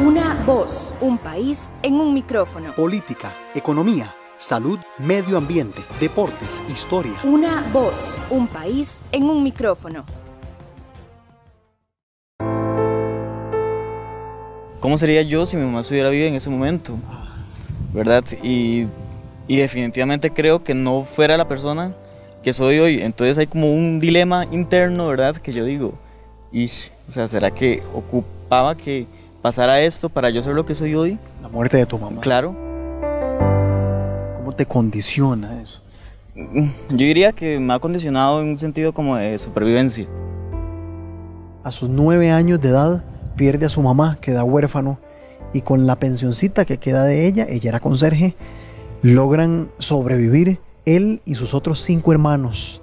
Una voz, un país en un micrófono. Política, economía, salud, medio ambiente, deportes, historia. Una voz, un país en un micrófono. ¿Cómo sería yo si mi mamá estuviera viva en ese momento? ¿Verdad? Y definitivamente creo que no fuera la persona que soy hoy. Entonces hay como un dilema interno, ¿verdad? Que yo digo, o sea, ¿será que ocupaba que pasara esto para yo ser lo que soy hoy? La muerte de tu mamá. Claro. ¿Cómo te condiciona eso? Yo diría que me ha condicionado en un sentido como de supervivencia. A sus 9 años de edad pierde a su mamá, queda huérfano, y con la pensioncita que queda de ella era conserje, logran sobrevivir él y sus otros 5 hermanos.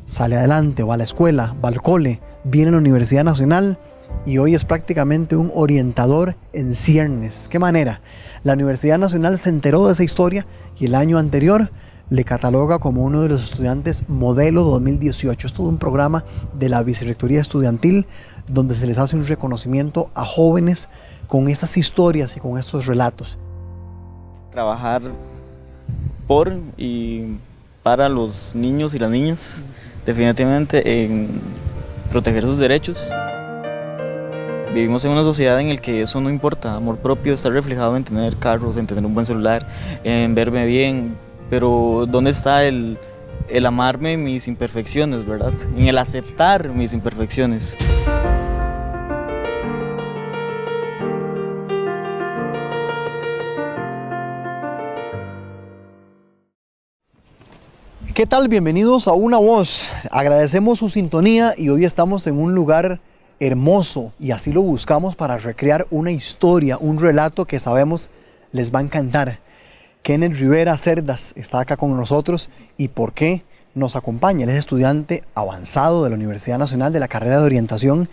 Sale adelante, va a la escuela, va al cole, viene a la Universidad Nacional y hoy es prácticamente un orientador en ciernes. ¿Qué manera? La Universidad Nacional se enteró de esa historia y el año anterior le cataloga como uno de los estudiantes modelo 2018. Es todo un programa de la Vicerrectoría Estudiantil donde se les hace un reconocimiento a jóvenes con estas historias y con estos relatos. Trabajar por y para los niños y las niñas, definitivamente en proteger sus derechos. Vivimos en una sociedad en la que eso no importa, amor propio está reflejado en tener carros, en tener un buen celular, en verme bien, pero ¿dónde está el amarme mis imperfecciones, verdad? En el aceptar mis imperfecciones. ¿Qué tal? Bienvenidos a Una Voz. Agradecemos su sintonía y hoy estamos en un lugar hermoso y así lo buscamos para recrear una historia, un relato que sabemos les va a encantar. Kenneth Rivera Cerdas está acá con nosotros y ¿por qué nos acompaña? Él es estudiante avanzado de la Universidad Nacional de la carrera de orientación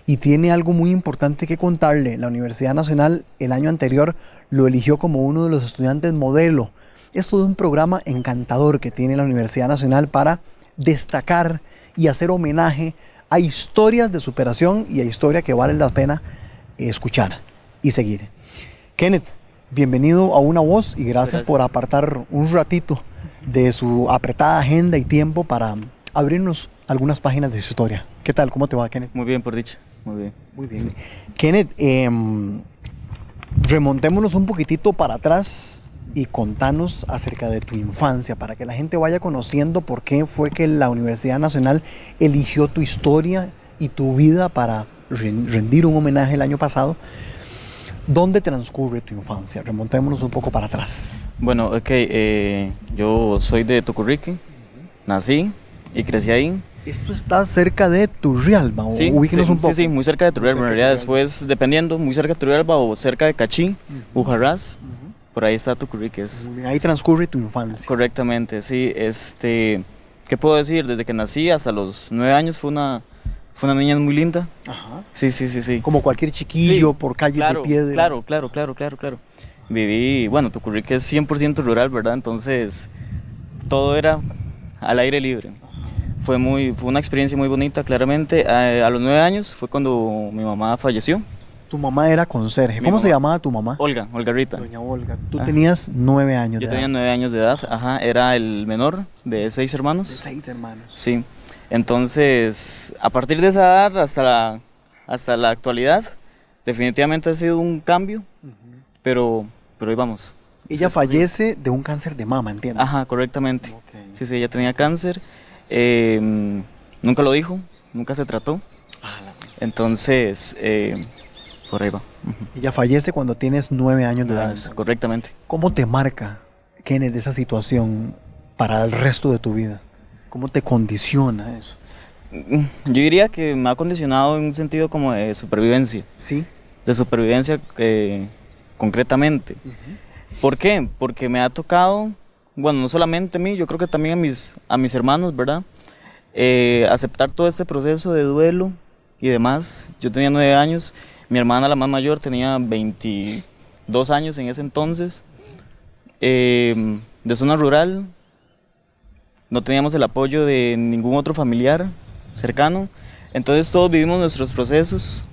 y tiene algo muy importante que contarle. La Universidad Nacional el año anterior lo eligió como uno de los estudiantes modelo. Es todo un programa encantador que tiene la Universidad Nacional para destacar y hacer homenaje a historias de superación y a historias que valen la pena escuchar y seguir. Kenneth, bienvenido a Una Voz y gracias por apartar un ratito de su apretada agenda y tiempo para abrirnos algunas páginas de su historia. ¿Qué tal? ¿Cómo te va, Kenneth? Muy bien, por dicha. Muy bien. Muy bien. Sí. Kenneth, remontémonos un poquitito para atrás y contanos acerca de tu infancia para que la gente vaya conociendo por qué fue que la Universidad Nacional eligió tu historia y tu vida para rendir un homenaje el año pasado. ¿Dónde transcurre tu infancia? Remontémonos un poco para atrás. Bueno, yo soy de Tucurrique, nací y crecí ahí. Esto está cerca de Turrialba, sí, ubíquenos un poco. Sí, muy cerca de Turrialba, en realidad después, dependiendo, muy cerca de Turrialba o cerca de Cachí, Ujarrás. Por ahí está Tucurrique. Ahí transcurre tu infancia. Correctamente, sí. ¿Qué puedo decir? Desde que nací hasta los 9 años fue una niña muy linda. Ajá. Sí. Como cualquier chiquillo, sí, por calles de piedra. Claro. Viví, Tucurrique es 100% rural, ¿verdad? Entonces, todo era al aire libre. Fue una experiencia muy bonita, claramente. A los 9 años fue cuando mi mamá falleció. Tu mamá era conserje. ¿Cómo se llamaba tu mamá? Olga Rita. Doña Olga. Tú tenías 9 años de edad. Yo tenía 9 años de edad, era el menor de 6 hermanos. De 6 hermanos. Sí. Entonces, a partir de esa edad hasta la actualidad, definitivamente ha sido un cambio, pero ahí vamos. Ella fallece de un cáncer de mama, ¿entiendes? Ajá, correctamente. Okay. Sí, ella tenía cáncer. Nunca lo dijo, nunca se trató. Entonces, por ahí va. Ella fallece cuando tienes 9 años de edad. Correctamente. ¿Cómo te marca, Kenneth, esa situación para el resto de tu vida? ¿Cómo te condiciona eso? Yo diría que me ha condicionado en un sentido como de supervivencia. ¿Sí? De supervivencia concretamente. ¿Por qué? Porque me ha tocado, no solamente a mí, yo creo que también a mis hermanos, ¿verdad? Aceptar todo este proceso de duelo y demás. Yo tenía 9 años, mi hermana, la más mayor, tenía 22 años en ese entonces. De zona rural, no teníamos el apoyo de ningún otro familiar cercano, entonces todos vivimos nuestros procesos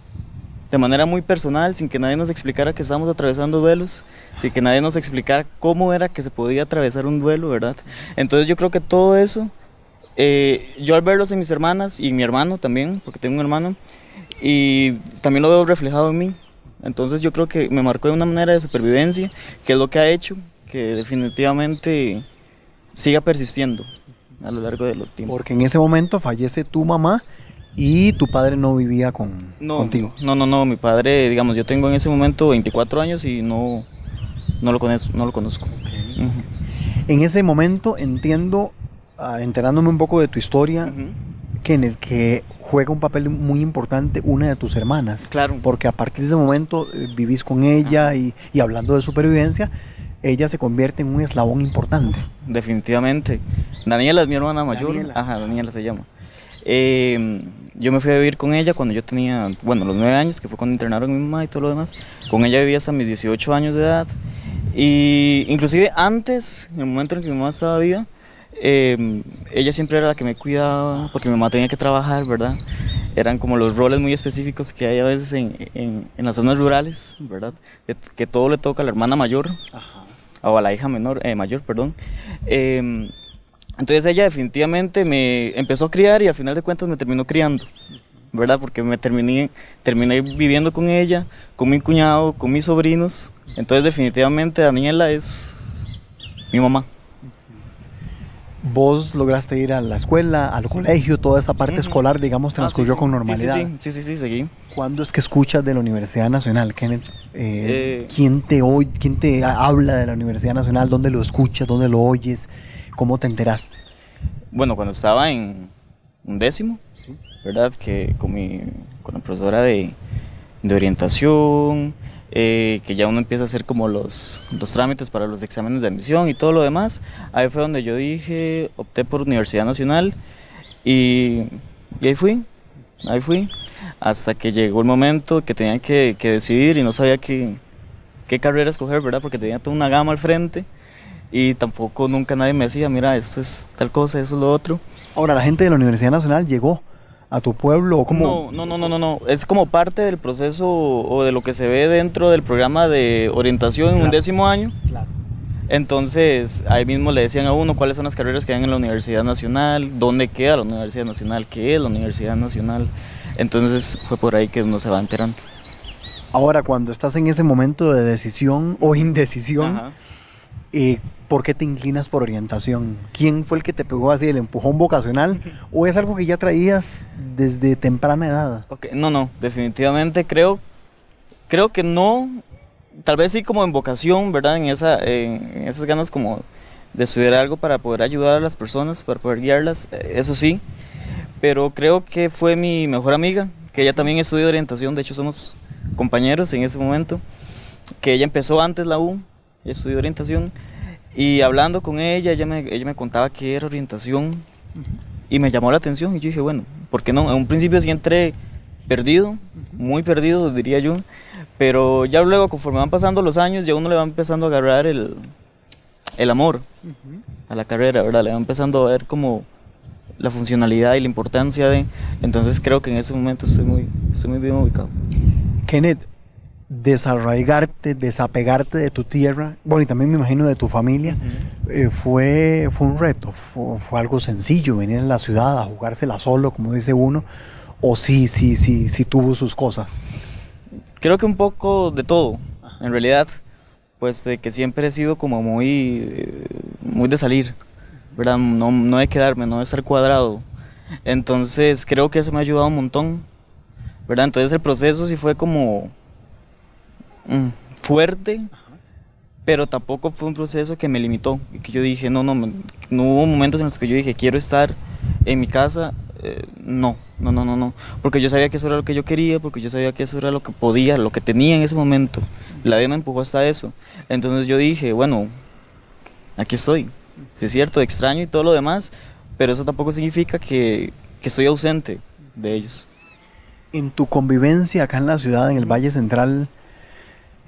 de manera muy personal, sin que nadie nos explicara que estábamos atravesando duelos, sin que nadie nos explicara cómo era que se podía atravesar un duelo, ¿verdad? Entonces yo creo que todo eso, yo al verlos en mis hermanas y en mi hermano también, porque tengo un hermano, y también lo veo reflejado en mí. Entonces yo creo que me marcó de una manera de supervivencia, que es lo que ha hecho que definitivamente siga persistiendo a lo largo de los tiempos. Porque en ese momento fallece tu mamá y tu padre no vivía contigo. No, mi padre, digamos, yo tengo en ese momento 24 años y no lo conozco. Okay. En ese momento entiendo, enterándome un poco de tu historia, que en el que juega un papel muy importante una de tus hermanas. Claro. Porque a partir de ese momento vivís con ella y hablando de supervivencia, ella se convierte en un eslabón importante. Definitivamente. Daniela es mi hermana mayor. Daniela. Ajá, Daniela se llama. Yo me fui a vivir con ella cuando yo tenía, los 9 años, que fue cuando internaron a mi mamá y todo lo demás. Con ella viví hasta mis 18 años de edad. Y inclusive antes, en el momento en que mi mamá estaba viva, ella siempre era la que me cuidaba, porque mi mamá tenía que trabajar, ¿verdad? Eran como los roles muy específicos que hay a veces en las zonas rurales, ¿verdad? Que todo le toca a la hermana mayor. Ajá. O a la hija mayor, perdón. Entonces ella definitivamente me empezó a criar y al final de cuentas me terminó criando, ¿verdad? Porque terminé viviendo con ella, con mi cuñado, con mis sobrinos. Entonces definitivamente Daniela es mi mamá. Vos lograste ir a la escuela, al colegio, toda esa parte escolar, digamos, transcurrió con normalidad. Sí, seguí. ¿Cuándo es que escuchas de la Universidad Nacional, Kenneth? ¿Quién te habla de la Universidad Nacional? ¿Dónde lo escuchas? ¿Dónde lo oyes? ¿Cómo te enteraste? Bueno, cuando estaba en 11º, ¿verdad? Que con la profesora de orientación, que ya uno empieza a hacer como los trámites para los exámenes de admisión y todo lo demás. Ahí fue donde yo opté por Universidad Nacional y ahí fui, hasta que llegó el momento que tenía que decidir y no sabía qué carrera escoger, ¿verdad? Porque tenía toda una gama al frente y tampoco nunca nadie me decía, mira, esto es tal cosa, eso es lo otro. Ahora, ¿la gente de la Universidad Nacional llegó a tu pueblo o cómo? No, es como parte del proceso o de lo que se ve dentro del programa de orientación en un 10º año. Claro. Entonces ahí mismo le decían a uno cuáles son las carreras que hay en la Universidad Nacional, dónde queda la Universidad Nacional, qué es la Universidad Nacional. Entonces fue por ahí que uno se va enterando. Ahora, cuando estás en ese momento de decisión o indecisión, ¿por qué te inclinas por orientación? ¿Quién fue el que te pegó así el empujón vocacional? ¿O es algo que ya traías desde temprana edad? Okay. No, definitivamente creo que no, tal vez sí como en vocación, ¿verdad? En esas ganas como de estudiar algo para poder ayudar a las personas, para poder guiarlas, eso sí, pero creo que fue mi mejor amiga, que ella también estudia orientación, de hecho somos compañeros en ese momento, que ella empezó antes la U, estudió orientación. Y hablando con ella, ella me contaba qué era orientación y me llamó la atención y yo dije, bueno, ¿por qué no? En un principio sí entré perdido, muy perdido diría yo, pero ya luego conforme van pasando los años ya uno le va empezando a agarrar el amor a la carrera, ¿verdad? Le va empezando a ver como la funcionalidad y la importancia entonces creo que en ese momento estoy muy bien ubicado. Kenneth, desarraigarte, desapegarte de tu tierra, bueno, y también me imagino de tu familia, fue un reto, fue algo sencillo venir a la ciudad a jugársela solo, como dice uno, o sí tuvo sus cosas. Creo que un poco de todo, en realidad, pues que siempre he sido como muy de salir, ¿verdad? No de quedarme, no de estar cuadrado, entonces creo que eso me ha ayudado un montón, ¿verdad? Entonces el proceso sí fue como fuerte, pero tampoco fue un proceso que me limitó y que yo dije no hubo momentos en los que yo dije quiero estar en mi casa, no, porque yo sabía que eso era lo que yo quería, porque yo sabía que eso era lo que podía, lo que tenía en ese momento, la vida me empujó hasta eso, entonces yo dije bueno, aquí estoy, sí es cierto, extraño y todo lo demás, pero eso tampoco significa que estoy ausente de ellos. En tu convivencia acá en la ciudad, en el Valle Central,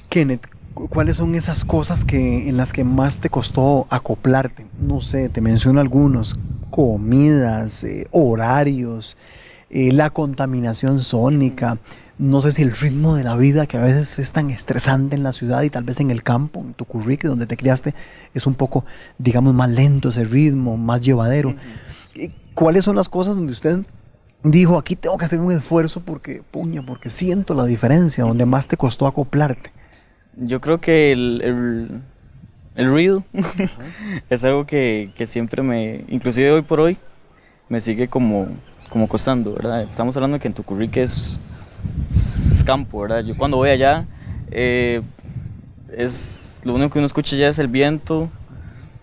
Kenneth, ¿cuáles son esas cosas en las que más te costó acoplarte? No sé, te menciono algunos, comidas, horarios, la contaminación sónica, no sé si el ritmo de la vida que a veces es tan estresante en la ciudad y tal vez en el campo, en Tucurrique, donde te criaste, es un poco, digamos, más lento ese ritmo, más llevadero. Uh-huh. ¿Cuáles son las cosas donde usted dijo, aquí tengo que hacer un esfuerzo porque siento la diferencia, donde más te costó acoplarte? Yo creo que el ruido es algo que siempre inclusive hoy por hoy, me sigue como costando, ¿verdad? Estamos hablando de que en Tucurrique es campo, ¿verdad? Yo cuando voy allá, lo único que uno escucha ya es el viento,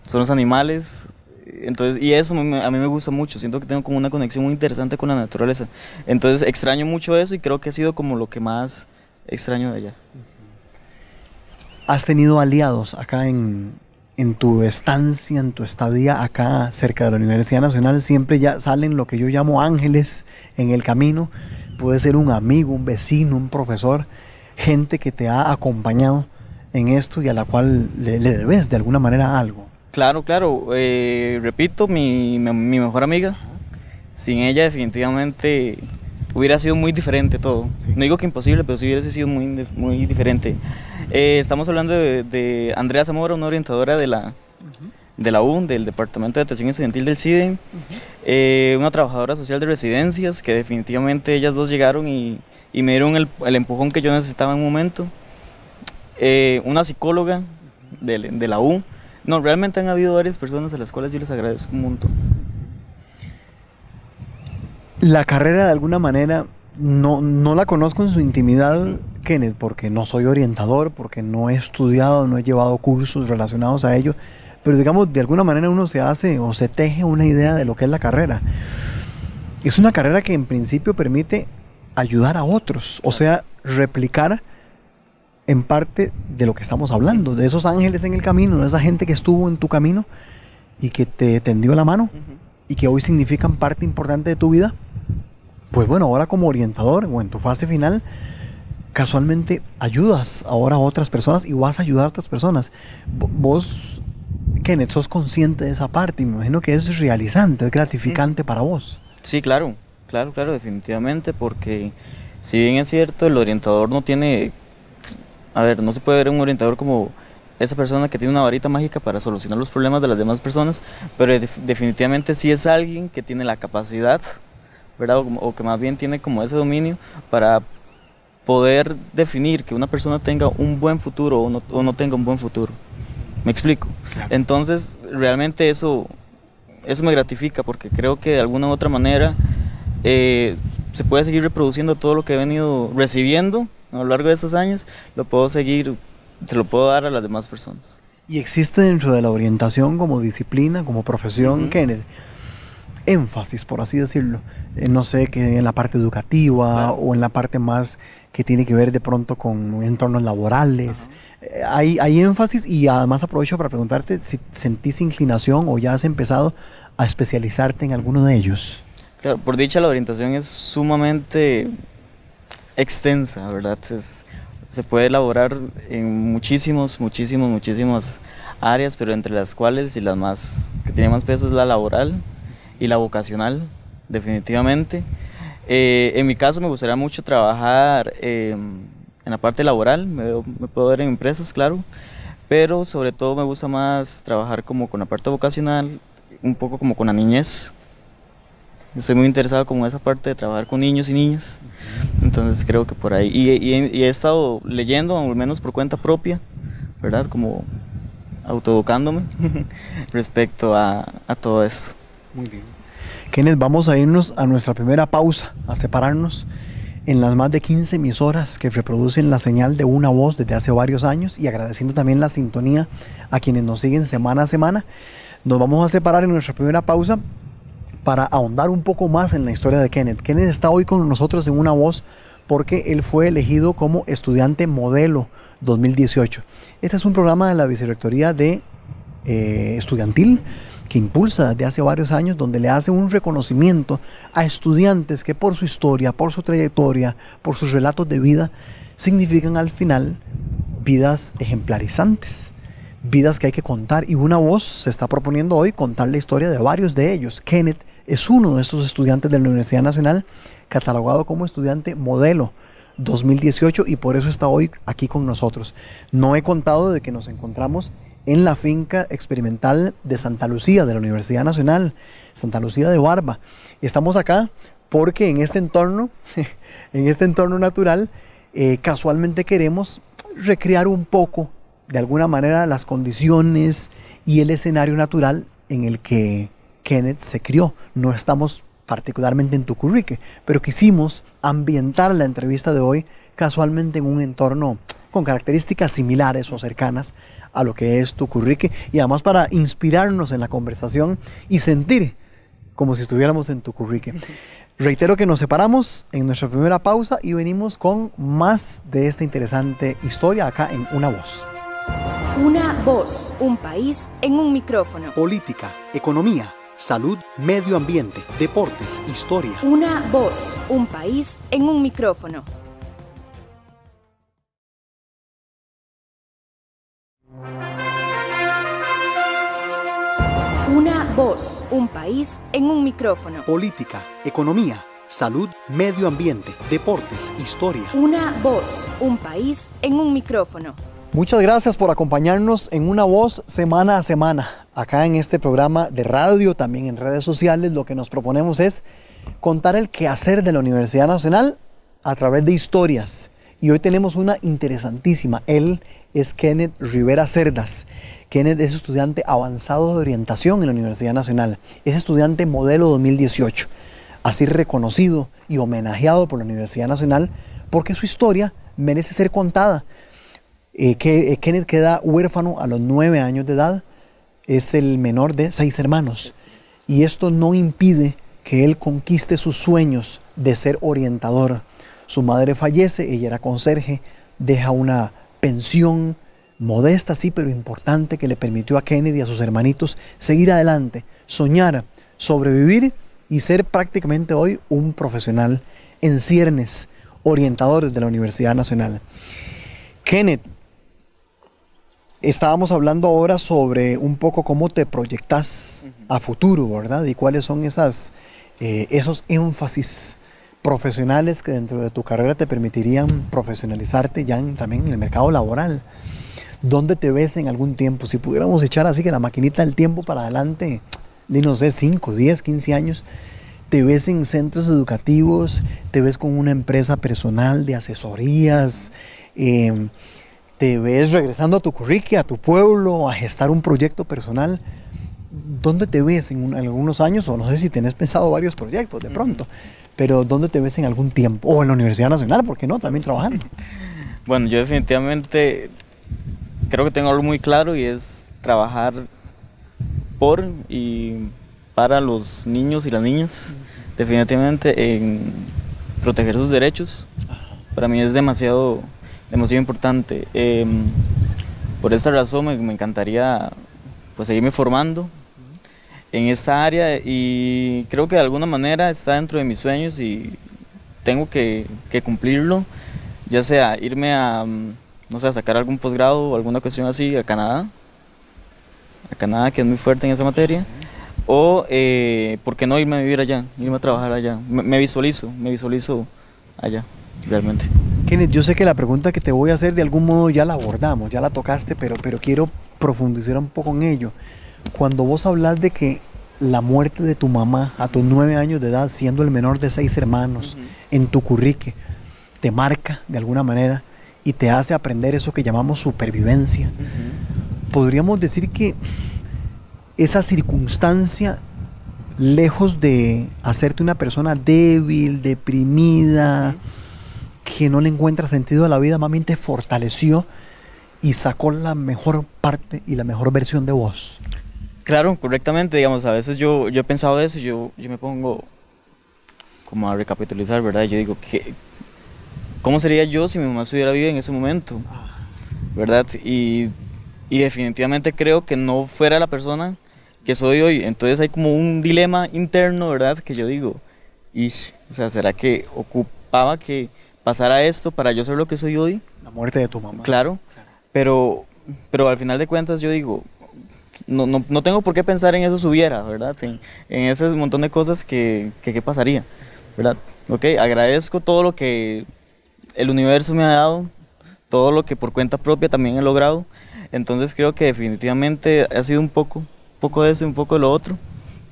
son los animales, entonces, y eso a mí me gusta mucho, siento que tengo como una conexión muy interesante con la naturaleza, entonces extraño mucho eso y creo que ha sido como lo que más extraño de allá. ¿Has tenido aliados acá en tu estancia, en tu estadía acá cerca de la Universidad Nacional? Siempre ya salen lo que yo llamo ángeles en el camino. Puede ser un amigo, un vecino, un profesor, gente que te ha acompañado en esto y a la cual le debes de alguna manera algo. Claro. Repito, mi mejor amiga, sin ella definitivamente hubiera sido muy diferente todo. Sí. No digo que imposible, pero sí hubiera sido muy diferente. Estamos hablando de Andrea Zamora, una orientadora de la U, del Departamento de Atención Estudiantil del CIDE, una trabajadora social de residencias, que definitivamente ellas dos llegaron y me dieron el empujón que yo necesitaba en un momento. Una psicóloga de la U. No, realmente han habido varias personas a las cuales yo les agradezco un montón. La carrera de alguna manera no la conozco en su intimidad, Kenneth, porque no soy orientador, porque no he estudiado, no he llevado cursos relacionados a ello, pero digamos, de alguna manera uno se hace o se teje una idea de lo que es la carrera. Es una carrera que en principio permite ayudar a otros, o sea, replicar en parte de lo que estamos hablando, de esos ángeles en el camino, de esa gente que estuvo en tu camino y que te tendió la mano y que hoy significan parte importante de tu vida. Pues bueno, ahora como orientador o en tu fase final, casualmente ayudas ahora a otras personas y vas a ayudar a otras personas. Vos, Kenneth, sos consciente de esa parte y me imagino que es realizante, es gratificante para vos. Sí, claro, definitivamente, porque si bien es cierto, el orientador no tiene... no se puede ver un orientador como esa persona que tiene una varita mágica para solucionar los problemas de las demás personas, pero definitivamente sí es alguien que tiene la capacidad, ¿verdad? O que más bien tiene como ese dominio para poder definir que una persona tenga un buen futuro o no tenga un buen futuro. ¿Me explico? Claro. Entonces, realmente eso me gratifica porque creo que de alguna u otra manera se puede seguir reproduciendo todo lo que he venido recibiendo a lo largo de estos años, se lo puedo dar a las demás personas. ¿Y existe dentro de la orientación como disciplina, como profesión, Kenneth, énfasis, por así decirlo? No sé, que en la parte educativa o en la parte más que tiene que ver de pronto con entornos laborales. Hay énfasis y además aprovecho para preguntarte si sentís inclinación o ya has empezado a especializarte en alguno de ellos. Claro, por dicha la orientación es sumamente extensa, ¿verdad? Se puede elaborar en muchísimas áreas, pero entre las cuales y las más que tienen más peso es la laboral y la vocacional, definitivamente. En mi caso me gustaría mucho trabajar en la parte laboral, me puedo ver en empresas, claro, pero sobre todo me gusta más trabajar como con la parte vocacional, un poco como con la niñez. Estoy muy interesado como en esa parte de trabajar con niños y niñas, entonces creo que por ahí, y he estado leyendo, al menos por cuenta propia, ¿verdad? Como autoeducándome respecto a todo esto. Muy bien. Kenneth, vamos a irnos a nuestra primera pausa, a separarnos en las más de 15 emisoras que reproducen la señal de Una Voz desde hace varios años y agradeciendo también la sintonía a quienes nos siguen semana a semana. Nos vamos a separar en nuestra primera pausa para ahondar un poco más en la historia de Kenneth. Kenneth está hoy con nosotros en Una Voz porque él fue elegido como estudiante modelo 2018. Este es un programa de la Vicerrectoría de Estudiantil que impulsa desde hace varios años, donde le hace un reconocimiento a estudiantes que por su historia, por su trayectoria, por sus relatos de vida, significan al final vidas ejemplarizantes, vidas que hay que contar, y Una Voz se está proponiendo hoy contar la historia de varios de ellos. Kenneth es uno de estos estudiantes de la Universidad Nacional, catalogado como estudiante modelo 2018 y por eso está hoy aquí con nosotros. No he contado de que nos encontramos en la finca experimental de Santa Lucía, de la Universidad Nacional, Santa Lucía de Barba. Estamos acá porque en este entorno natural, casualmente queremos recrear un poco, de alguna manera, las condiciones y el escenario natural en el que Kenneth se crió. No estamos particularmente en Tucurrique, pero quisimos ambientar la entrevista de hoy casualmente en un entorno con características similares o cercanas a lo que es Tucurrique, y además para inspirarnos en la conversación y sentir como si estuviéramos en Tucurrique. Reitero que nos separamos en nuestra primera pausa y venimos con más de esta interesante historia acá en Una Voz. Una voz, un país en un micrófono. Política, economía, salud, medio ambiente, deportes, historia. Una voz, un país en un micrófono. Una voz, un país en un micrófono. Política, economía, salud, medio ambiente, deportes, historia. Una voz, un país en un micrófono. Muchas gracias por acompañarnos en Una Voz semana a semana. Acá en este programa de radio, también en redes sociales, lo que nos proponemos es contar el quehacer de la Universidad Nacional a través de historias. Y hoy tenemos una interesantísima. Él es Kenneth Rivera Cerdas. Kenneth es estudiante avanzado de orientación en la Universidad Nacional. Es estudiante modelo 2018. Así reconocido y homenajeado por la Universidad Nacional porque su historia merece ser contada. Kenneth queda huérfano a los 9 años de edad. Es el menor de 6 hermanos. Y esto no impide que él conquiste sus sueños de ser orientador. Su madre fallece, ella era conserje, deja una pensión modesta, sí, pero importante, que le permitió a Kenneth y a sus hermanitos seguir adelante, soñar, sobrevivir y ser prácticamente hoy un profesional en ciernes, orientador de la Universidad Nacional. Kenneth, estábamos hablando ahora sobre un poco cómo te proyectas a futuro, ¿verdad? Y cuáles son esos énfasis profesionales que dentro de tu carrera te permitirían profesionalizarte ya también en el mercado laboral. ¿Dónde te ves en algún tiempo? Si pudiéramos echar así que la maquinita del tiempo para adelante, de no sé, 5, 10, 15 años, ¿te ves en centros educativos? ¿Te ves con una empresa personal de asesorías? ¿Te ves regresando a Tucurrique, a tu pueblo, a gestar un proyecto personal? ¿Dónde te ves en algunos años? O no sé si tenés pensado varios proyectos de pronto, pero ¿dónde te ves en algún tiempo? O en la Universidad Nacional, ¿por qué no? También trabajando. Bueno, yo definitivamente creo que tengo algo muy claro y es trabajar por y para los niños y las niñas. Definitivamente en proteger sus derechos. Para mí es demasiado importante. Por esta razón me encantaría pues seguirme formando en esta área y creo que de alguna manera está dentro de mis sueños y tengo que cumplirlo, ya sea irme a, no sé, a sacar algún posgrado o alguna cuestión así a Canadá, que es muy fuerte en esa materia, o ¿por qué no irme a vivir allá, irme a trabajar allá? Me visualizo allá, realmente. Kenneth, yo sé que la pregunta que te voy a hacer de algún modo ya la abordamos, ya la tocaste, pero quiero profundizar un poco en ello. Cuando vos hablas de que la muerte de tu mamá a tus 9 años de edad, siendo el menor de 6 hermanos, en Tucurrique, te marca de alguna manera y te hace aprender eso que llamamos supervivencia. Podríamos decir que esa circunstancia, lejos de hacerte una persona débil, deprimida, que no le encuentra sentido a la vida, más bien te fortaleció y sacó la mejor parte y la mejor versión de vos. Claro, correctamente, digamos, a veces yo he pensado de eso, yo me pongo como a recapitulizar, ¿verdad? Yo digo, ¿cómo sería yo si mi mamá estuviera viva en ese momento? ¿Verdad? Y definitivamente creo que no fuera la persona que soy hoy. Entonces hay como un dilema interno, ¿verdad? Que yo digo, o sea, ¿será que ocupaba que pasara esto para yo ser lo que soy hoy? La muerte de tu mamá. Claro. Pero al final de cuentas yo digo, no tengo por qué pensar en eso si hubiera, ¿verdad? En ese montón de cosas que pasaría, ¿verdad? Ok, agradezco todo lo que el universo me ha dado todo lo que por cuenta propia también he logrado. Entonces creo que definitivamente ha sido un poco de eso y un poco de lo otro,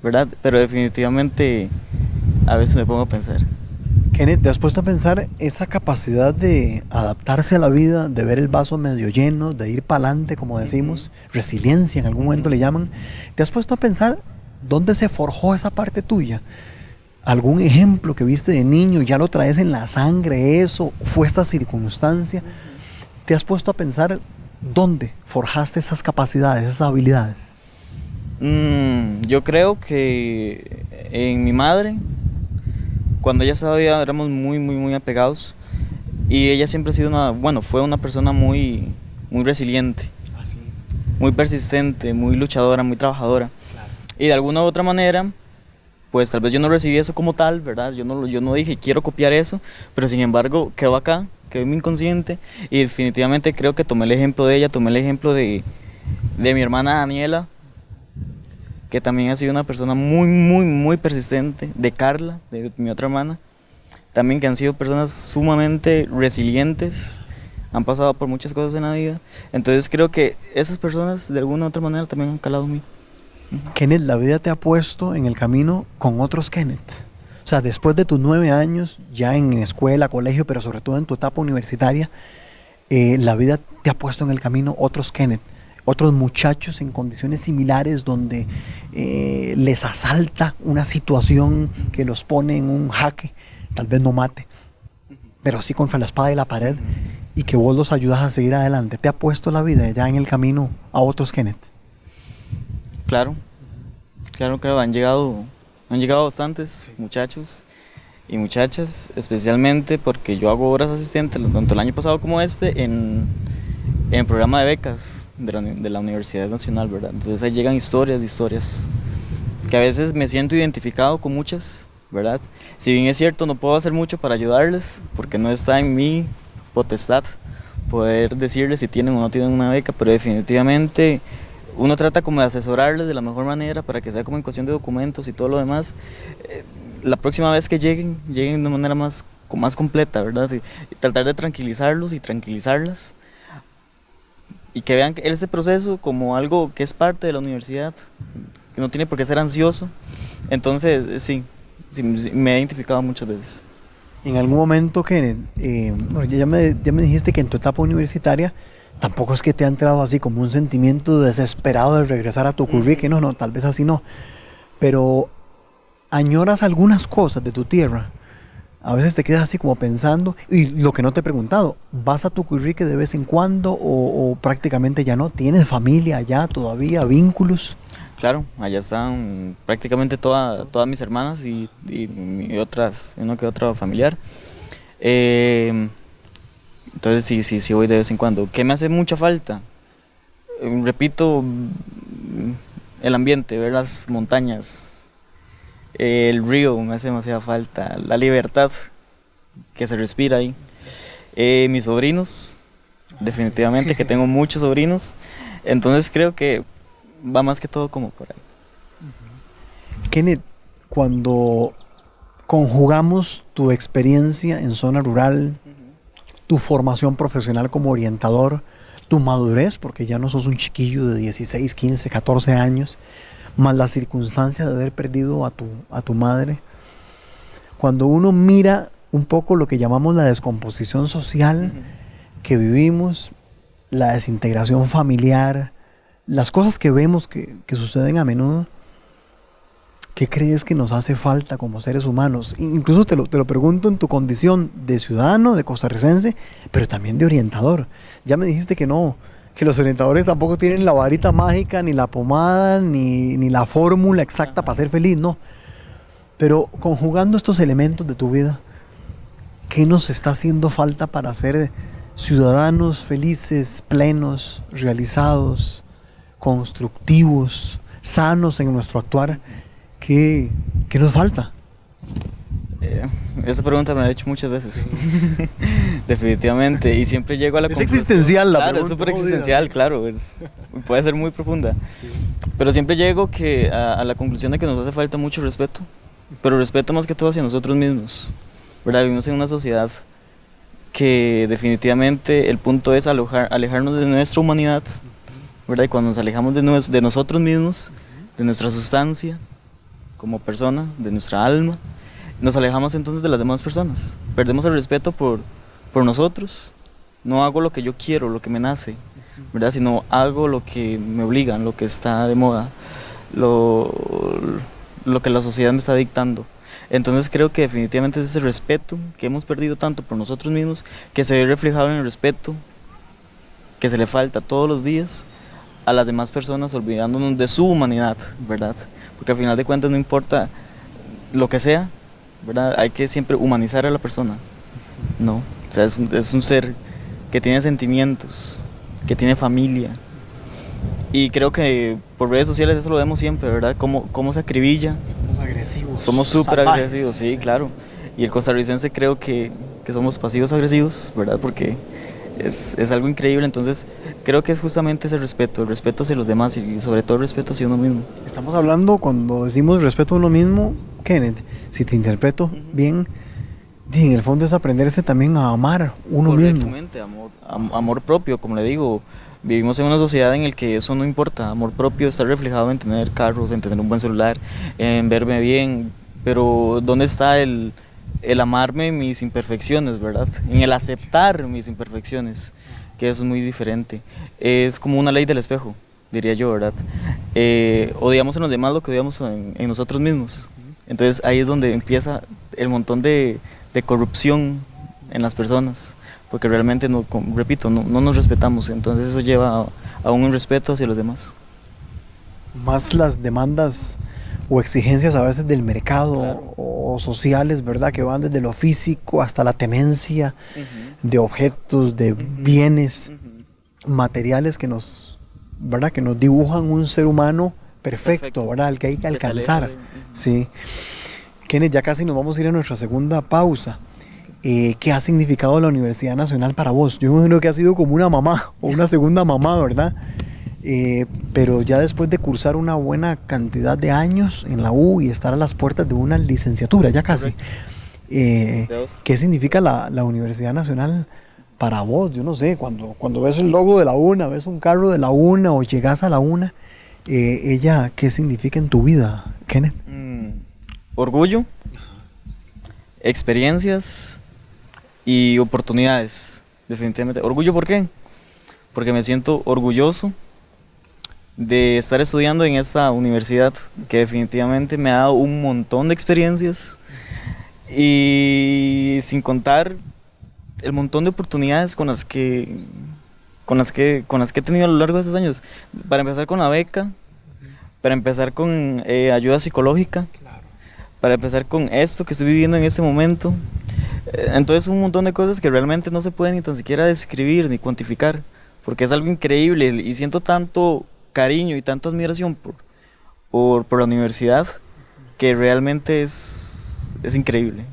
¿verdad? Pero definitivamente a veces me pongo a pensar. Kenneth, ¿te has puesto a pensar esa capacidad de adaptarse a la vida, de ver el vaso medio lleno, de ir para adelante, como decimos, resiliencia en algún momento le llaman? ¿Te has puesto a pensar dónde se forjó esa parte tuya? ¿Algún ejemplo que viste de niño, ya lo traes en la sangre, eso, fue esta circunstancia? ¿Te has puesto a pensar dónde forjaste esas capacidades, esas habilidades? Yo creo que en mi madre, cuando ella sabía, éramos muy apegados, y ella siempre ha sido fue una persona muy resiliente, muy persistente, muy luchadora, muy trabajadora. Claro. Y de alguna u otra manera, pues tal vez yo no recibí eso como tal, ¿verdad? Yo no dije quiero copiar eso, pero sin embargo quedó acá, quedó en mi inconsciente, y definitivamente creo que tomé el ejemplo de ella, tomé el ejemplo de mi hermana Daniela, que también ha sido una persona muy persistente, de Carla, de mi otra hermana, también que han sido personas sumamente resilientes, han pasado por muchas cosas en la vida. Entonces creo que esas personas de alguna u otra manera también han calado en mí. Kenneth, la vida te ha puesto en el camino con otros Kenneth. O sea, después de tus 9 años, ya en escuela, colegio, pero sobre todo en tu etapa universitaria, la vida te ha puesto en el camino otros Kenneth. Otros muchachos en condiciones similares donde les asalta una situación que los pone en un jaque, tal vez no mate, pero sí contra la espada y la pared, y que vos los ayudas a seguir adelante. ¿Te ha puesto la vida ya en el camino a otros Kenneth? Claro, han llegado bastantes muchachos y muchachas, especialmente porque yo hago horas asistentes, tanto el año pasado como en el programa de becas de la Universidad Nacional, ¿verdad? Entonces ahí llegan historias, que a veces me siento identificado con muchas, ¿verdad? Si bien es cierto, no puedo hacer mucho para ayudarles, porque no está en mi potestad poder decirles si tienen o no tienen una beca, pero definitivamente uno trata como de asesorarles de la mejor manera para que sea como en cuestión de documentos y todo lo demás. La próxima vez que lleguen de una manera más completa, ¿verdad? Y tratar de tranquilizarlos y tranquilizarlas, y que vean ese proceso como algo que es parte de la universidad, que no tiene por qué ser ansioso. Entonces, sí, me he identificado muchas veces. En algún momento, Kenneth, ya me dijiste que en tu etapa universitaria tampoco es que te ha entrado así como un sentimiento desesperado de regresar a tu currículum, no, tal vez así no, pero añoras algunas cosas de tu tierra. A veces te quedas así como pensando, y lo que no te he preguntado, ¿vas a tu currículum de vez en cuando o prácticamente ya no? ¿Tienes familia allá todavía, vínculos? Claro, allá están prácticamente todas mis hermanas y uno que otro familiar. Entonces sí voy de vez en cuando. ¿Qué me hace mucha falta? Repito, el ambiente, ver las montañas, el río me hace demasiada falta, la libertad que se respira ahí. Mis sobrinos, definitivamente que tengo muchos sobrinos, entonces creo que va más que todo como por ahí. Kenneth, cuando conjugamos tu experiencia en zona rural, tu formación profesional como orientador, tu madurez, porque ya no sos un chiquillo de 16, 15, 14 años, más la circunstancia de haber perdido a tu madre, cuando uno mira un poco lo que llamamos la descomposición social que vivimos, la desintegración familiar, las cosas que vemos que suceden a menudo, ¿qué crees que nos hace falta como seres humanos? Incluso te lo pregunto en tu condición de ciudadano, de costarricense, pero también de orientador. Ya me dijiste que no, que los orientadores tampoco tienen la varita mágica, ni la pomada, ni la fórmula exacta para ser feliz, no. Pero conjugando estos elementos de tu vida, ¿qué nos está haciendo falta para ser ciudadanos felices, plenos, realizados, constructivos, sanos en nuestro actuar? ¿Qué nos falta? Esa pregunta me la he hecho muchas veces. Definitivamente. Y siempre llego a la conclusión. Es existencial la pregunta. pregunta. Claro, es súper existencial, claro. Puede ser muy profunda. Sí. Pero siempre llego a la conclusión de que nos hace falta mucho respeto. Pero respeto más que todo hacia nosotros mismos, ¿verdad? Vivimos en una sociedad que definitivamente el punto es alejarnos de nuestra humanidad, ¿verdad? Y cuando nos alejamos de nosotros mismos, de nuestra sustancia como personas, de nuestra alma, nos alejamos entonces de las demás personas. Perdemos el respeto por nosotros. No hago lo que yo quiero, lo que me nace, ¿verdad? Sino hago lo que me obligan, lo que está de moda, lo que la sociedad me está dictando. Entonces creo que definitivamente es ese respeto que hemos perdido tanto por nosotros mismos, que se ve reflejado en el respeto que se le falta todos los días a las demás personas, olvidándonos de su humanidad, ¿verdad? Porque al final de cuentas no importa lo que sea, ¿verdad? Hay que siempre humanizar a la persona, ¿no? O sea, es un ser que tiene sentimientos, que tiene familia. Y creo que por redes sociales eso lo vemos siempre, ¿verdad? Cómo se acribilla. Somos agresivos. Somos súper agresivos, sí, claro. Y el costarricense creo que somos pasivos agresivos, ¿verdad? Porque es algo increíble. Entonces creo que es justamente ese respeto, el respeto hacia los demás y sobre todo el respeto hacia uno mismo. Estamos hablando, cuando decimos respeto a uno mismo, Kenneth, si te interpreto bien, en el fondo es aprenderse también a amar uno mismo. Correctamente, amor propio, como le digo. Vivimos en una sociedad en la que eso no importa. Amor propio está reflejado en tener carros, en tener un buen celular, en verme bien. Pero ¿dónde está el amarme mis imperfecciones, verdad? En el aceptar mis imperfecciones, que eso es muy diferente. Es como una ley del espejo, diría yo, ¿verdad? Odiamos en los demás lo que odiamos en nosotros mismos. Entonces ahí es donde empieza el montón de corrupción en las personas, porque realmente, repito, no nos respetamos, entonces eso lleva a un respeto hacia los demás. Más las demandas o exigencias a veces del mercado, claro, o sociales, ¿verdad? Que van desde lo físico hasta la tenencia de objetos, de bienes materiales que nos, ¿verdad? Que nos dibujan un ser humano perfecto, ¿verdad? Al que hay que alcanzar. Sí. Kenneth, ya casi nos vamos a ir a nuestra segunda pausa. ¿Qué ha significado la Universidad Nacional para vos? Yo me imagino que ha sido como una mamá o una segunda mamá, ¿verdad? Pero ya después de cursar una buena cantidad de años en la U y estar a las puertas de una licenciatura, ya casi. ¿Qué significa la Universidad Nacional para vos? Yo no sé, cuando ves el logo de la UNA, ves un carro de la UNA o llegas a la UNA, ella, ¿qué significa en tu vida, Kenneth? Orgullo, experiencias y oportunidades, definitivamente. Orgullo, ¿por qué? Porque me siento orgulloso de estar estudiando en esta universidad que definitivamente me ha dado un montón de experiencias y sin contar el montón de oportunidades con las que he tenido a lo largo de esos años. Para empezar con la beca, para empezar con ayuda psicológica, para empezar con esto que estoy viviendo en este momento. Entonces un montón de cosas que realmente no se pueden ni tan siquiera describir ni cuantificar, porque es algo increíble y siento tanto cariño y tanta admiración por la universidad que realmente es increíble.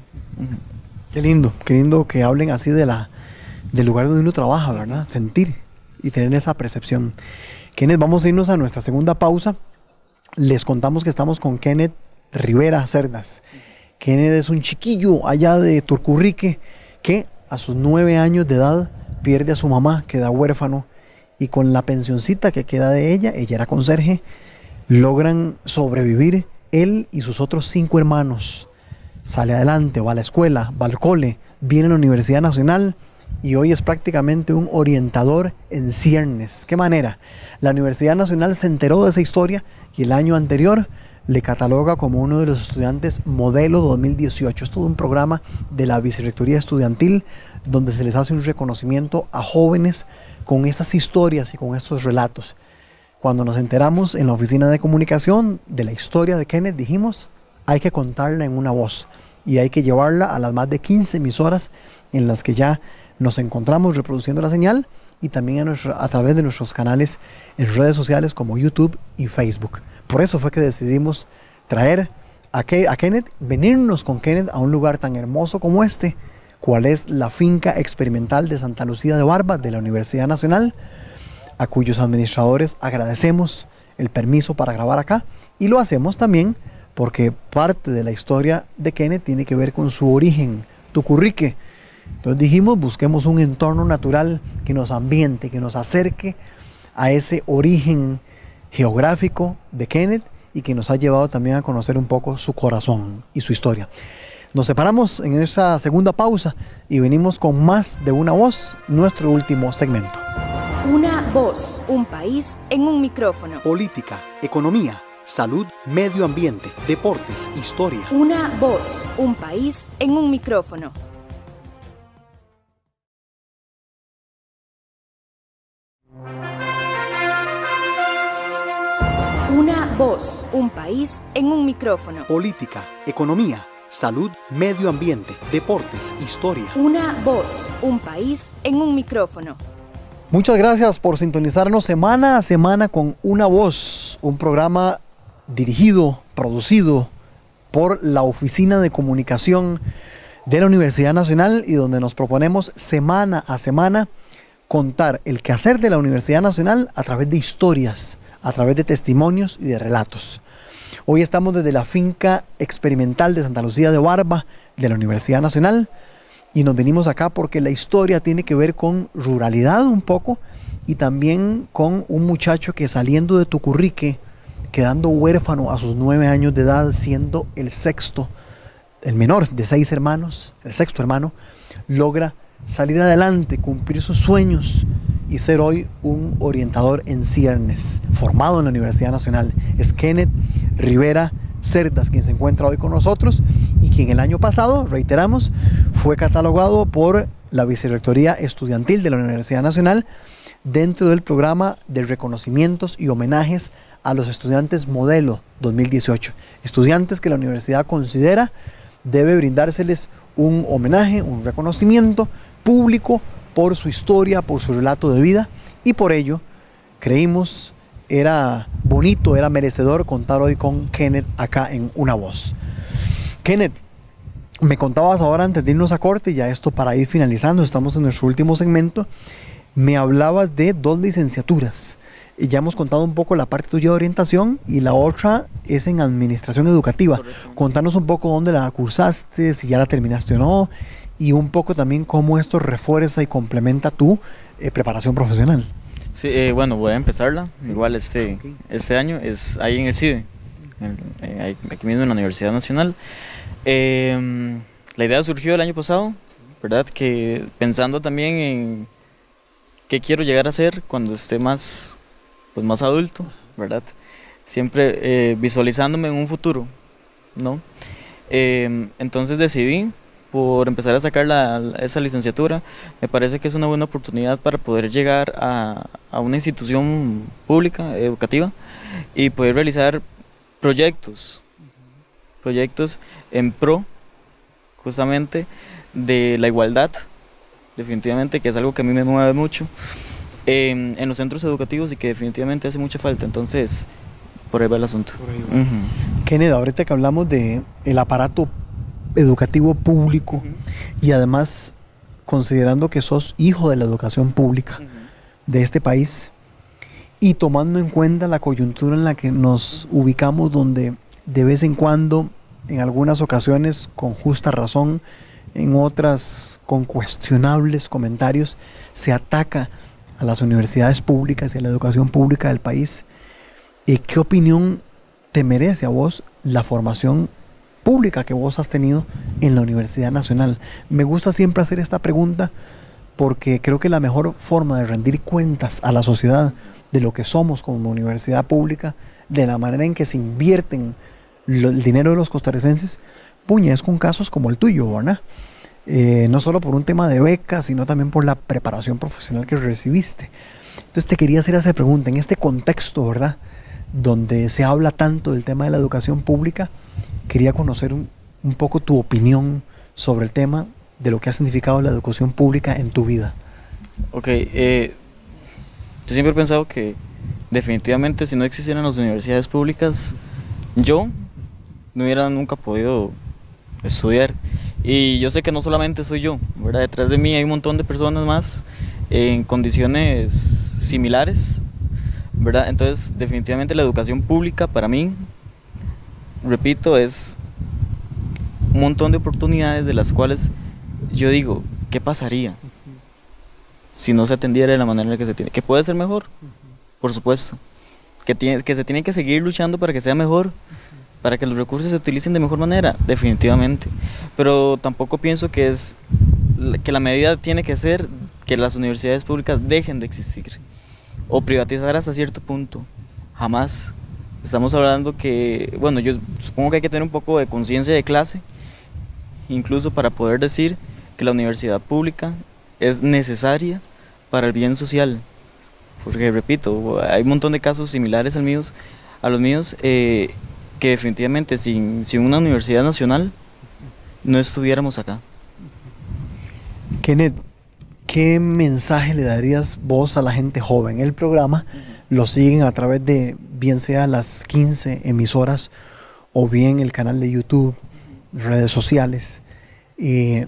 Qué lindo que hablen así del lugar donde uno trabaja, ¿verdad? Sentir y tener esa percepción. Kenneth, vamos a irnos a nuestra segunda pausa. Les contamos que estamos con Kenneth Rivera Cerdas. Kenneth es un chiquillo allá de Turcurrique que a sus 9 años de edad pierde a su mamá, queda huérfano, y con la pensioncita que queda de ella era conserje, logran sobrevivir él y sus otros 5 hermanos. Sale adelante, va a la escuela, va al cole, viene a la Universidad Nacional y hoy es prácticamente un orientador en ciernes. ¿Qué manera? La Universidad Nacional se enteró de esa historia y el año anterior le cataloga como uno de los estudiantes modelo 2018. Es todo un programa de la Vicerrectoría Estudiantil donde se les hace un reconocimiento a jóvenes con estas historias y con estos relatos. Cuando nos enteramos en la oficina de comunicación de la historia de Kenneth, dijimos, hay que contarla en una voz y hay que llevarla a las más de 15 emisoras en las que ya nos encontramos reproduciendo la señal y también a través de nuestros canales en redes sociales como YouTube y Facebook. Por eso fue que decidimos traer a Kenneth, venirnos con Kenneth a un lugar tan hermoso como este, cual es la finca experimental de Santa Lucía de Barba de la Universidad Nacional, a cuyos administradores agradecemos el permiso para grabar acá, y lo hacemos también porque parte de la historia de Kenneth tiene que ver con su origen, Tucurrique, Entonces dijimos, busquemos un entorno natural que nos ambiente, que nos acerque a ese origen geográfico de Kenneth y que nos ha llevado también a conocer un poco su corazón y su historia. Nos separamos en esa segunda pausa y venimos con más de Una Voz, nuestro último segmento. Una voz, un país en un micrófono. Política, economía, salud, medio ambiente, deportes, historia. Una voz, un país en un micrófono. Una voz, un país en un micrófono. Política, economía, salud, medio ambiente, deportes, historia. Una voz, un país en un micrófono. Muchas gracias por sintonizarnos semana a semana con Una Voz, un programa dirigido, producido por la Oficina de Comunicación de la Universidad Nacional y donde nos proponemos semana a semana contar el quehacer de la Universidad Nacional a través de historias, a través de testimonios y de relatos. Hoy estamos desde la finca experimental de Santa Lucía de Barba de la Universidad Nacional y nos venimos acá porque la historia tiene que ver con ruralidad un poco y también con un muchacho que saliendo de Tucurrique, quedando huérfano a sus 9 años de edad, siendo el sexto, el menor de 6 hermanos, el sexto hermano, logra salir adelante, cumplir sus sueños y ser hoy un orientador en ciernes, formado en la Universidad Nacional. Es Kenneth Rivera Cerdas, quien se encuentra hoy con nosotros y quien el año pasado, reiteramos, fue catalogado por la Vicerrectoría Estudiantil de la Universidad Nacional dentro del programa de reconocimientos y homenajes a los estudiantes modelo 2018. Estudiantes que la universidad considera debe brindárseles un homenaje, un reconocimiento público por su historia, por su relato de vida y por ello creímos era bonito, era merecedor contar hoy con Kenneth acá en Una Voz. Kenneth, me contabas ahora antes de irnos a corte, ya esto para ir finalizando, estamos en nuestro último segmento, me hablabas de 2 licenciaturas. Y ya hemos contado un poco la parte tuya de orientación y la otra es en administración educativa. Correcto. Contanos un poco dónde la cursaste, si ya la terminaste o no, y un poco también cómo esto refuerza y complementa tu preparación profesional. Sí, bueno, voy a empezarla. Sí. Igual este año es ahí en el CIDE, aquí mismo en la Universidad Nacional. La idea surgió el año pasado, ¿verdad? Que pensando también en qué quiero llegar a ser cuando esté más adulto, ¿verdad? Siempre visualizándome en un futuro, ¿no? Entonces decidí por empezar a sacar esa licenciatura. Me parece que es una buena oportunidad para poder llegar a una institución pública, educativa, y poder realizar proyectos en pro justamente de la igualdad, definitivamente, que es algo que a mí me mueve mucho en los centros educativos y que definitivamente hace mucha falta. Entonces, por ahí va el asunto. Uh-huh. Kenneth, ahorita que hablamos de el aparato educativo público y además considerando que sos hijo de la educación pública de este país y tomando en cuenta la coyuntura en la que nos ubicamos, donde de vez en cuando, en algunas ocasiones con justa razón, en otras con cuestionables comentarios, se ataca a las universidades públicas y a la educación pública del país. ¿Qué opinión te merece a vos la formación pública que vos has tenido en la Universidad Nacional? Me gusta siempre hacer esta pregunta porque creo que la mejor forma de rendir cuentas a la sociedad de lo que somos como universidad pública, de la manera en que se invierten el dinero de los costarricenses, puña, es con casos como el tuyo, ¿verdad? No solo por un tema de becas, sino también por la preparación profesional que recibiste. Entonces te quería hacer esa pregunta, en este contexto, ¿verdad?, donde se habla tanto del tema de la educación pública, quería conocer un poco tu opinión sobre el tema de lo que ha significado la educación pública en tu vida. Ok, yo siempre he pensado que definitivamente si no existieran las universidades públicas, yo no hubiera nunca podido estudiar. Y yo sé que no solamente soy yo, ¿verdad? Detrás de mí hay un montón de personas más en condiciones similares, ¿verdad? Entonces, definitivamente la educación pública para mí, repito, es un montón de oportunidades de las cuales yo digo, ¿qué pasaría si no se atendiera de la manera en la que se tiene? ¿Que puede ser mejor? Por supuesto. Que se tiene que seguir luchando para que sea mejor, para que los recursos se utilicen de mejor manera, definitivamente. Pero tampoco pienso que la medida tiene que ser que las universidades públicas dejen de existir o privatizar hasta cierto punto. Jamás. Estamos hablando que, bueno, yo supongo que hay que tener un poco de conciencia de clase, incluso para poder decir que la universidad pública es necesaria para el bien social. Porque, repito, hay un montón de casos similares a los míos, que definitivamente sin una universidad nacional no estuviéramos acá. Kenneth, ¿qué mensaje le darías vos a la gente joven? El programa lo siguen a través de, bien sea las 15 emisoras o bien el canal de YouTube, redes sociales.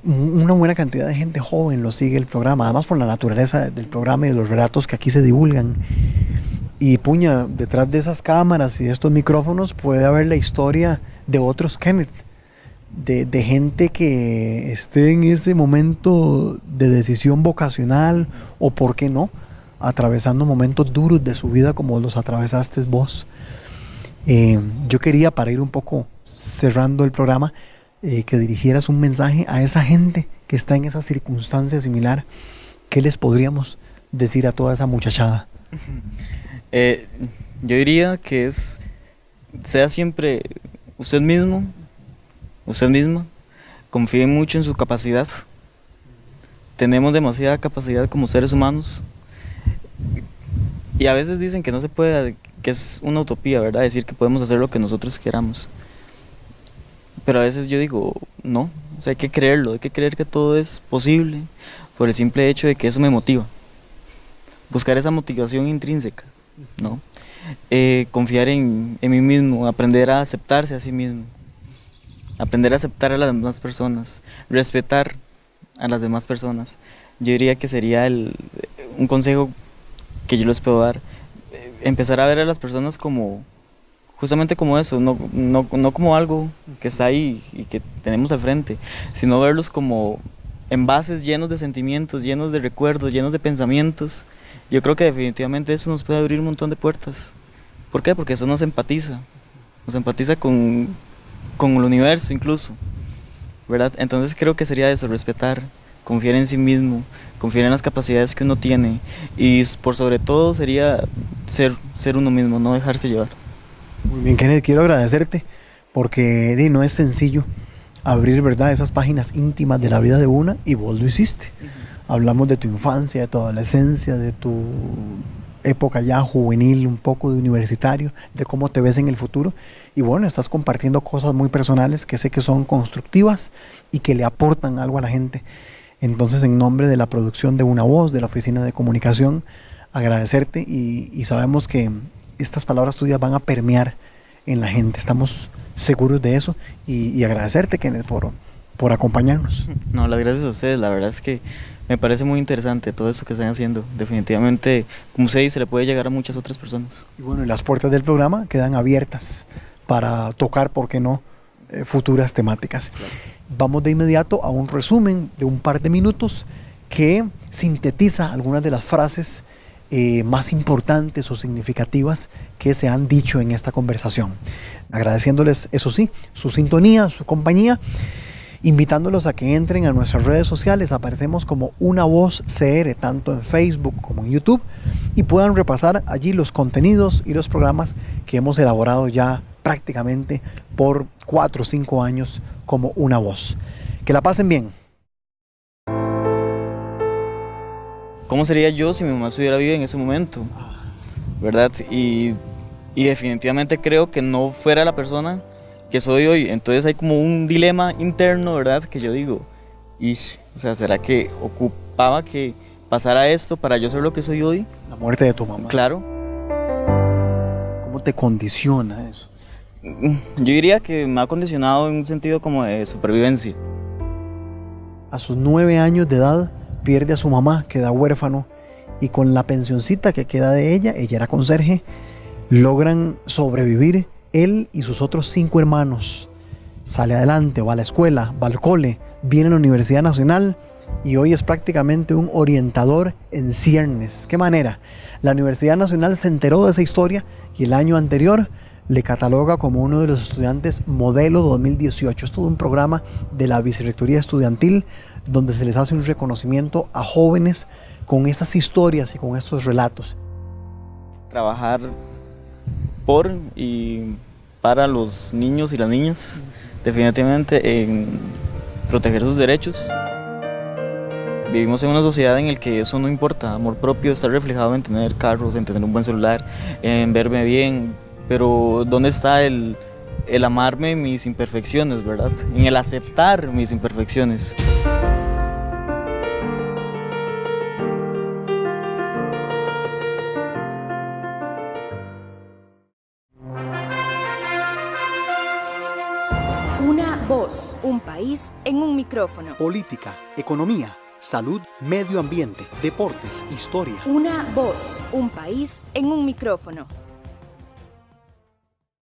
Una buena cantidad de gente joven lo sigue el programa, además por la naturaleza del programa y de los relatos que aquí se divulgan. Y puña, detrás de esas cámaras y de estos micrófonos puede haber la historia de otros Kenneth, de gente que esté en ese momento de decisión vocacional o, por qué no, atravesando momentos duros de su vida como los atravesaste vos. Yo quería, para ir un poco cerrando el programa, que dirigieras un mensaje a esa gente que está en esa circunstancia similar. ¿Qué les podríamos decir a toda esa muchachada? Yo diría que sea siempre usted mismo, usted misma, confíen mucho en su capacidad. Tenemos demasiada capacidad como seres humanos y a veces dicen que no se puede, que es una utopía, ¿verdad? Decir que podemos hacer lo que nosotros queramos. Pero a veces yo digo, no, o sea, hay que creerlo, hay que creer que todo es posible por el simple hecho de que eso me motiva. Buscar esa motivación intrínseca, ¿no? Confiar en mí mismo, aprender a aceptarse a sí mismo, aprender a aceptar a las demás personas, respetar a las demás personas. Yo diría que sería un consejo que yo les puedo dar, empezar a ver a las personas como justamente como eso, no como algo que está ahí y que tenemos al frente, sino verlos como envases llenos de sentimientos, llenos de recuerdos, llenos de pensamientos. Yo creo que definitivamente eso nos puede abrir un montón de puertas. ¿Por qué? Porque eso nos empatiza con el universo incluso, ¿verdad? Entonces creo que sería eso, respetar, confiar en sí mismo, confiar en las capacidades que uno tiene y por sobre todo sería ser uno mismo, no dejarse llevar. Muy bien, Kenneth, quiero agradecerte porque no es sencillo abrir, ¿verdad?, esas páginas íntimas de la vida de una, y vos lo hiciste. Hablamos de tu infancia, de tu adolescencia, de tu época ya juvenil, un poco de universitario, de cómo te ves en el futuro. Y bueno, estás compartiendo cosas muy personales que sé que son constructivas y que le aportan algo a la gente. Entonces, en nombre de la producción de Una Voz, de la Oficina de Comunicación, agradecerte y sabemos que estas palabras tuyas van a permear en la gente. Estamos seguros de eso y agradecerte, Kenneth, por acompañarnos. No, las gracias a ustedes. La verdad es que me parece muy interesante todo esto que están haciendo. Definitivamente, como usted dice, le puede llegar a muchas otras personas. Y bueno, y las puertas del programa quedan abiertas para tocar, ¿por qué no?, futuras temáticas. Claro. Vamos de inmediato a un resumen de un par de minutos que sintetiza algunas de las frases más importantes o significativas que se han dicho en esta conversación. Agradeciéndoles, eso sí, su sintonía, su compañía, invitándolos a que entren a nuestras redes sociales. Aparecemos como Una Voz CR, tanto en Facebook como en YouTube, y puedan repasar allí los contenidos y los programas que hemos elaborado ya prácticamente por 4 o 5 años como Una Voz. Que la pasen bien. ¿Cómo sería yo si mi mamá estuviera viva en ese momento? ¿Verdad? Y definitivamente creo que no fuera la persona que soy hoy. Entonces hay como un dilema interno, ¿verdad? Que yo digo, o sea, ¿será que ocupaba que pasara esto para yo ser lo que soy hoy? La muerte de tu mamá. Claro. ¿Cómo te condiciona eso? Yo diría que me ha condicionado en un sentido como de supervivencia. A sus 9 años de edad pierde a su mamá, queda huérfano, y con la pensioncita que queda de ella era conserje, logran sobrevivir él y sus otros 5 hermanos. Sale adelante, va a la escuela, va al cole, viene a la Universidad Nacional y hoy es prácticamente un orientador en ciernes. ¿Qué manera? La Universidad Nacional se enteró de esa historia y el año anterior le cataloga como uno de los estudiantes modelo 2018. Es todo un programa de la Vicerrectoría Estudiantil donde se les hace un reconocimiento a jóvenes con estas historias y con estos relatos. Trabajar por y para los niños y las niñas, definitivamente en proteger sus derechos. Vivimos en una sociedad en la que eso no importa, amor propio está reflejado en tener carros, en tener un buen celular, en verme bien, pero ¿dónde está el amarme mis imperfecciones, verdad? En el aceptar mis imperfecciones. Una voz, un país en un micrófono. Política, economía, salud, medio ambiente, deportes, historia. Una voz, un país en un micrófono.